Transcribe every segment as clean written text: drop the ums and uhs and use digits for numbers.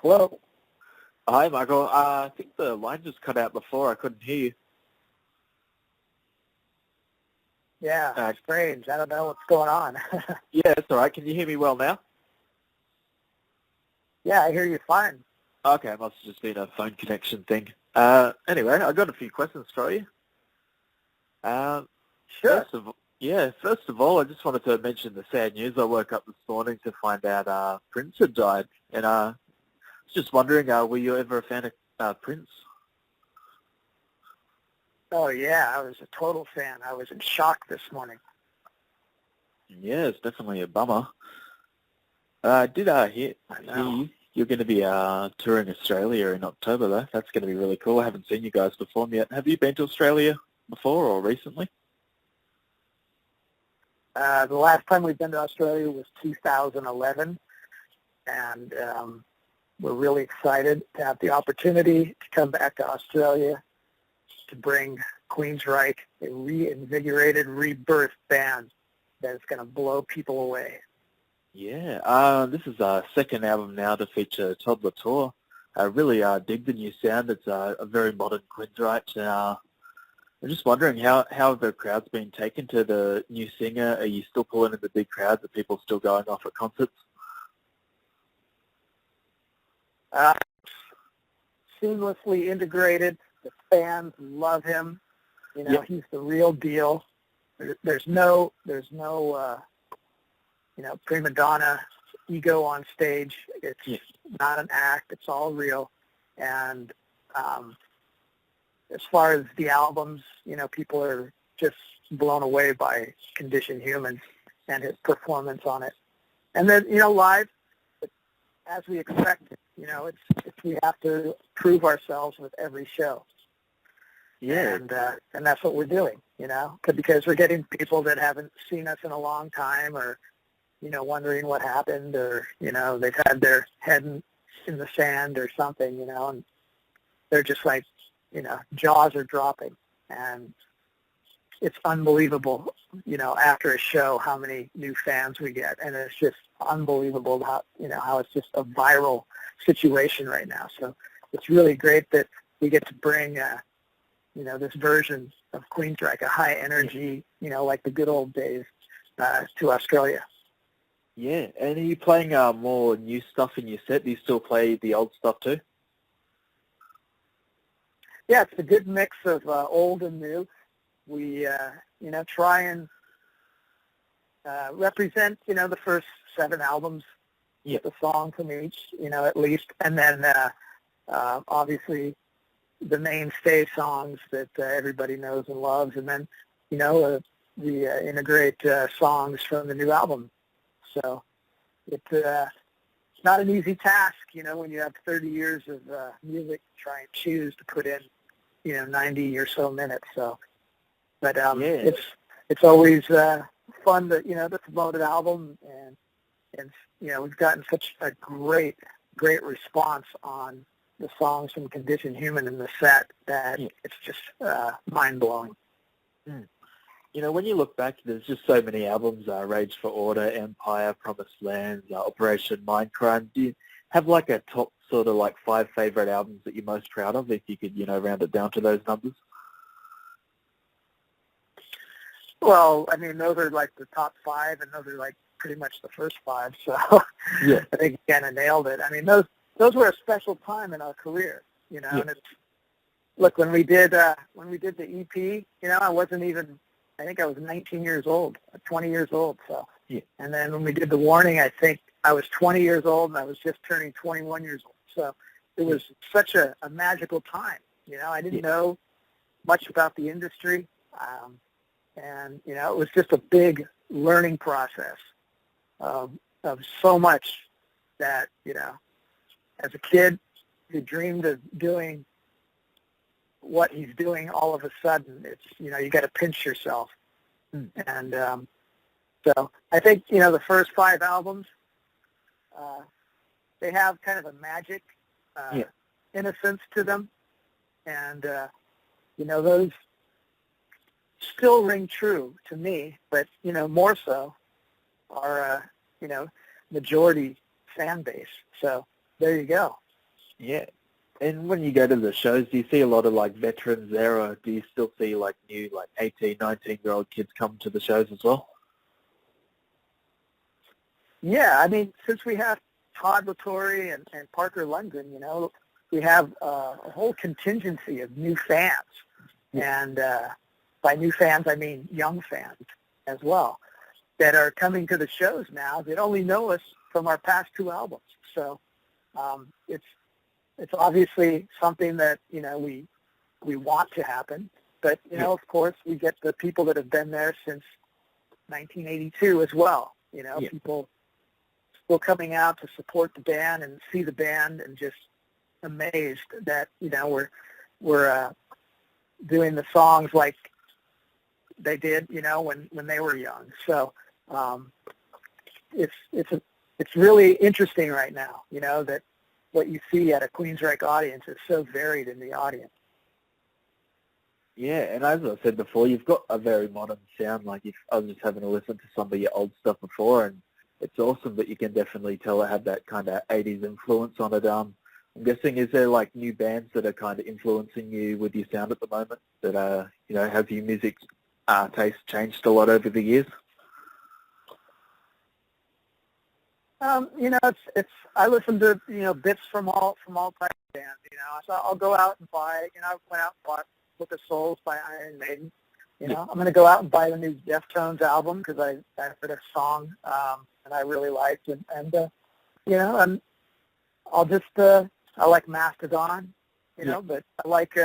Hello. Hi, Michael. I think the line just cut out before. I couldn't hear you. Yeah, strange. I don't know what's going on. Yeah, it's all right. Can you hear me well now? Yeah, I hear you fine. Okay, it must have just been a phone connection thing. Anyway, I got a few questions for you. Sure. First of all, I just wanted to mention the sad news. I woke up this morning to find out Prince had died, and I was just wondering, were you ever a fan of Prince? Oh, yeah, I was a total fan. I was in shock this morning. Yeah, it's definitely a bummer. Did hear you're going to be touring Australia in October, though. That's going to be really cool. I haven't seen you guys perform yet. Have you been to Australia before or recently? The last time we've been to Australia was 2011, and we're really excited to have the opportunity to come back to Australia to bring Queensryche, a reinvigorated, rebirthed band that is going to blow people away. Yeah, this is our second album now to feature Todd Latour. I really dig the new sound. It's a very modern Queensryche. I'm just wondering how the crowd's been taken to the new singer. Are you still pulling in the big crowds? Are people still going off at concerts? Seamlessly integrated. The fans love him. You know, He's the real deal. There's no prima donna ego on stage. It's not an act. It's all real. And as far as the albums, people are just blown away by Condition Human and his performance on it. And then, live, as we expected, we have to prove ourselves with every show. Yeah. And that's what we're doing, because we're getting people that haven't seen us in a long time or, wondering what happened or, they've had their head in the sand or something, and they're just like, jaws are dropping. And it's unbelievable, after a show how many new fans we get. And it's just unbelievable how it's just a viral situation right now. So it's really great that we get to bring, this version of Queensryche, a high energy, like the good old days, to Australia. Yeah, and are you playing more new stuff in your set? Do you still play the old stuff too? Yeah, it's a good mix of old and new. We, try and represent, the first 7 albums with a song from each, at least. And then, obviously, the mainstay songs that everybody knows and loves. And then, we integrate songs from the new album. So it's not an easy task, when you have 30 years of music to try and choose to put in, 90 or so minutes. So, but it's always fun to promote an album, and we've gotten such a great response on the songs from Condition Human in the set that it's just mind-blowing. When you look back, there's just so many albums, Rage for Order, Empire, Promised Lands, Operation Mindcrime. Do you have like a top sort of like 5 favorite albums that you're most proud of, if you could, round it down to those numbers? Well, I mean, those are like the top 5, and those are like pretty much the first 5. So I think you kind of nailed it. I mean, those were a special time in our career, And it's, look, when we did the EP, I think I was 19 years old, 20 years old. So, and then when we did The Warning, I think I was 20 years old, and I was just turning 21 years old. So it was such a magical time. I didn't know much about the industry, and it was just a big learning process of so much that as a kid who dreamed of doing what he's doing, all of a sudden it's you got to pinch yourself. And so I think the first 5 albums, they have kind of a magic innocence to them, and those still ring true to me, but more so our majority fan base. So there you go. Yeah. And when you go to the shows, do you see a lot of like veterans there, or do you still see like new, like 18, 19-year-old kids come to the shows as well? Yeah, I mean, since we have Todd LaTorre and Parker London, you know, we have a whole contingency of new fans. And by new fans, I mean young fans as well, that are coming to the shows now that only know us from our past two albums. So it's obviously something that, you know, we want to happen. But, you know, of course, we get the people that have been there since 1982 as well. You know, people still coming out to support the band and see the band and just amazed that, you know, we're doing the songs like they did, you know, when they were young. So it's really interesting right now, you know, that what you see at a Queensryche audience is so varied in the audience. Yeah, and as I said before, you've got a very modern sound. Like, I was just having a listen to some of your old stuff before, and it's awesome, but you can definitely tell it had that kind of 80s influence on it. I'm guessing, is there like new bands that are kind of influencing you with your sound at the moment that, you know, have your music taste changed a lot over the years? You know, I listen to, you know, bits from all types of bands, you know. So I'll go out and buy, you know, I went out and bought Book of Souls by Iron Maiden. You know, I'm going to go out and buy the new Deftones album because I heard a song and I really liked it. And you know, I'll just, I like Mastodon, you know, but I like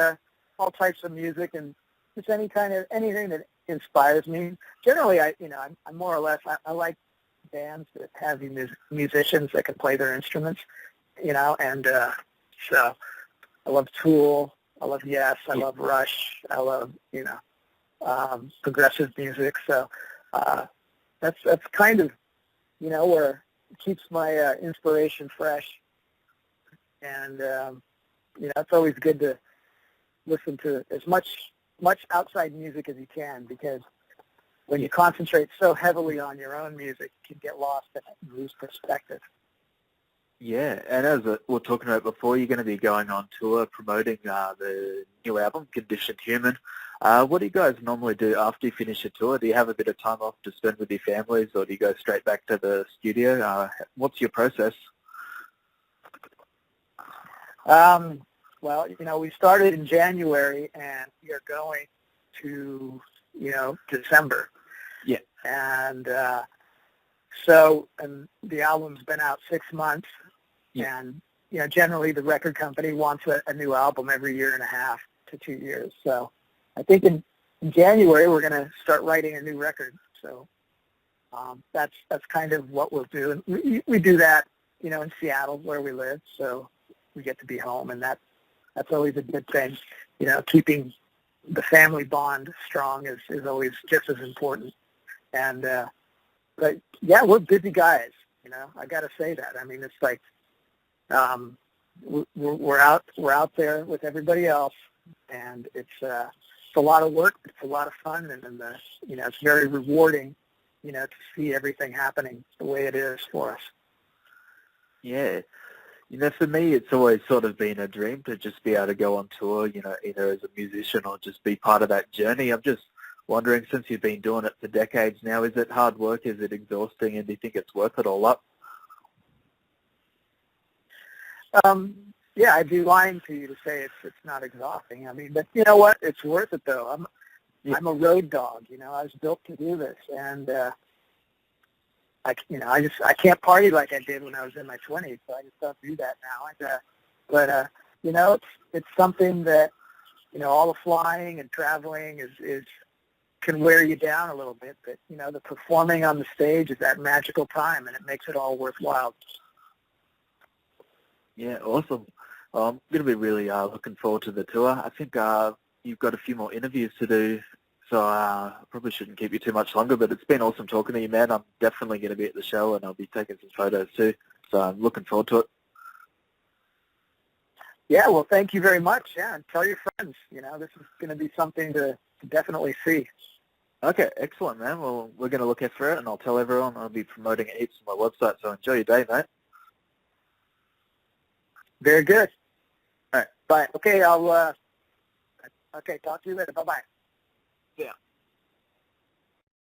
all types of music and just anything that inspires me. Generally, I'm more or less, I like bands that have musicians that can play their instruments, you know, and so I love Tool, I love Yes, I love Rush, I love, you know, progressive music. So that's kind of, you know, where it keeps my inspiration fresh. And, you know, it's always good to listen to as much outside music as you can, because when you concentrate so heavily on your own music, you can get lost in it and lose perspective. Yeah, and as we were talking about before, you're going to be going on tour promoting the new album, Conditioned Human. What do you guys normally do after you finish a tour? Do you have a bit of time off to spend with your families, or do you go straight back to the studio? What's your process? Well, you know, we started in January, and we are going to, you know, December. Yeah. And so the album's been out 6 months, and, you know, generally the record company wants a new album every 1.5 to 2 years. So I think in January we're going to start writing a new record. So that's kind of what we'll do. And we do that, you know, in Seattle where we live, so we get to be home, and that's always a good thing. You know, keeping the family bond strong is always just as important. And but yeah, we're busy guys. You know, I got to say that. I mean, it's like we're out there with everybody else, and it's a lot of work. It's a lot of fun, and you know, it's very rewarding. You know, to see everything happening the way it is for us. Yeah. You know, for me, it's always sort of been a dream to just be able to go on tour, you know, either as a musician or just be part of that journey. I'm just wondering, since you've been doing it for decades now, is it hard work? Is it exhausting? And do you think it's worth it all up? Yeah, I'd be lying to you to say it's not exhausting. I mean, but you know what? It's worth it, though. I'm a road dog. You know, I was built to do this, and I can't party like I did when I was in my 20s, so I just don't do that now. But you know, it's something that, you know, all the flying and traveling is can wear you down a little bit. But you know, the performing on the stage is that magical time, and it makes it all worthwhile. Yeah, awesome. I'm going to be really looking forward to the tour. I think you've got a few more interviews to do, so I probably shouldn't keep you too much longer, but it's been awesome talking to you, man. I'm definitely going to be at the show, and I'll be taking some photos too, so I'm looking forward to it. Yeah, well, thank you very much. Yeah, and tell your friends. You know, this is going to be something to definitely see. Okay, excellent, man. Well, we're going to look out for it, and I'll tell everyone. I'll be promoting it heaps on my website, so enjoy your day, mate. Very good. But okay, I'll okay, talk to you later. Bye bye. Yeah.